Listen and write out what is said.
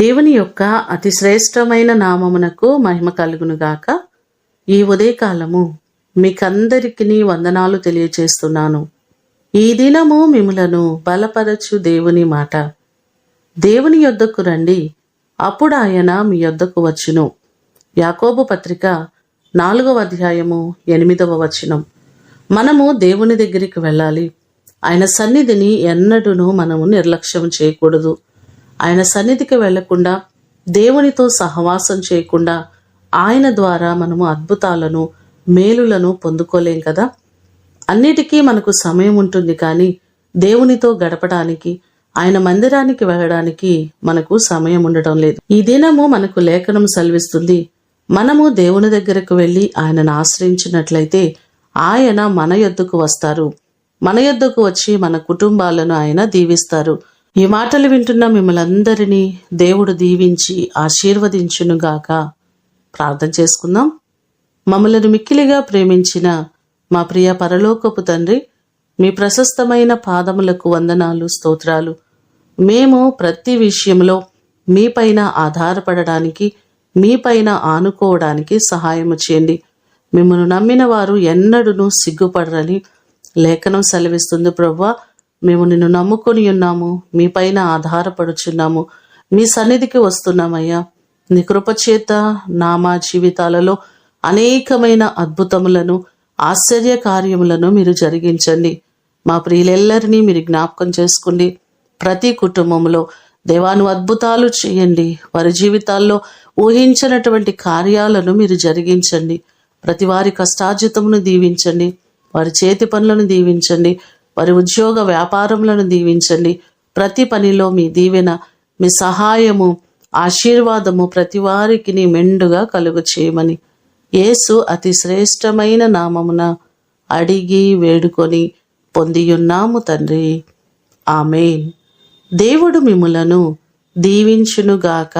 దేవుని యొక్క అతి శ్రేష్టమైన నామమునకు మహిమ కలుగునుగాక. ఈ ఉదయకాలము మీకందరికీ వందనాలు తెలియచేస్తున్నాను. ఈ దినము మిమ్ములను బలపరచు దేవుని మాట. దేవుని యొద్దకు రండి, అప్పుడు ఆయన మీ యొద్దకు వచ్చును. యాకోబు పత్రిక 4వ అధ్యాయము 8వ వచనం. మనము దేవుని దగ్గరికి వెళ్ళాలి. ఆయన సన్నిధిని ఎన్నడూనూ మనము నిర్లక్ష్యం చేయకూడదు. ఆయన సన్నిధికి వెళ్లకుండా, దేవునితో సహవాసం చేయకుండా ఆయన ద్వారా మనము అద్భుతాలను, మేలులను పొందుకోలేం కదా. అన్నిటికీ మనకు సమయం ఉంటుంది, కానీ దేవునితో గడపడానికి, ఆయన మందిరానికి వెళ్ళడానికి మనకు సమయం ఉండటం లేదు. ఈ దినము మనకు లేఖనం సెలవిస్తుంది, మనము దేవుని దగ్గరకు వెళ్ళి ఆయనను ఆశ్రయించినట్లయితే ఆయన మన యొద్దకు వస్తారు. మన యొద్దకు వచ్చి మన కుటుంబాలను ఆయన దీవిస్తారు. ఈ మాటలు వింటున్న మిమ్మల్ని అందరినీ దేవుడు దీవించి ఆశీర్వదించునుగాక. ప్రార్థన చేసుకుందాం. మమ్మలను మిక్కిలిగా ప్రేమించిన మా ప్రియ పరలోకపు తండ్రి, మీ ప్రశస్తమైన పాదములకు వందనాలు, స్తోత్రాలు. మేము ప్రతి విషయంలో మీపైన ఆధారపడడానికి, మీపైన ఆనుకోవడానికి సహాయము చేయండి. మిమ్మల్ని నమ్మిన వారు ఎన్నడూనూ సిగ్గుపడరని లేఖనం సెలవిస్తుంది. ప్రభువా, మేము నిన్ను నమ్ముకొని ఉన్నాము, మీపైన ఆధారపడుచున్నాము, మీ సన్నిధికి వస్తున్నామయ్యా. నీ కృపచేత మా జీవితాలలో అనేకమైన అద్భుతములను, ఆశ్చర్య కార్యములను మీరు జరిగించండి. మా ప్రియులెల్లరినీ మీరు జ్ఞాపకం చేసుకోండి. ప్రతి కుటుంబంలో దేవాను అద్భుతాలు చేయండి. వారి జీవితాల్లో ఊహించినటువంటి కార్యాలను మీరు జరిగించండి. ప్రతి వారి కష్టార్జితమును దీవించండి. వారి చేతి పనులను దీవించండి. వారి ఉద్యోగ వ్యాపారములను దీవించండి. ప్రతి పనిలో మీ దీవెన, మీ సహాయము, ఆశీర్వాదము ప్రతి వారికి మెండుగా కలుగు చేయమని యేసు అతి శ్రేష్టమైన నామమున అడిగి వేడుకొని పొందియున్నాము తండ్రి. ఆమేన్. దేవుడు మిమ్ములను దీవించునుగాక.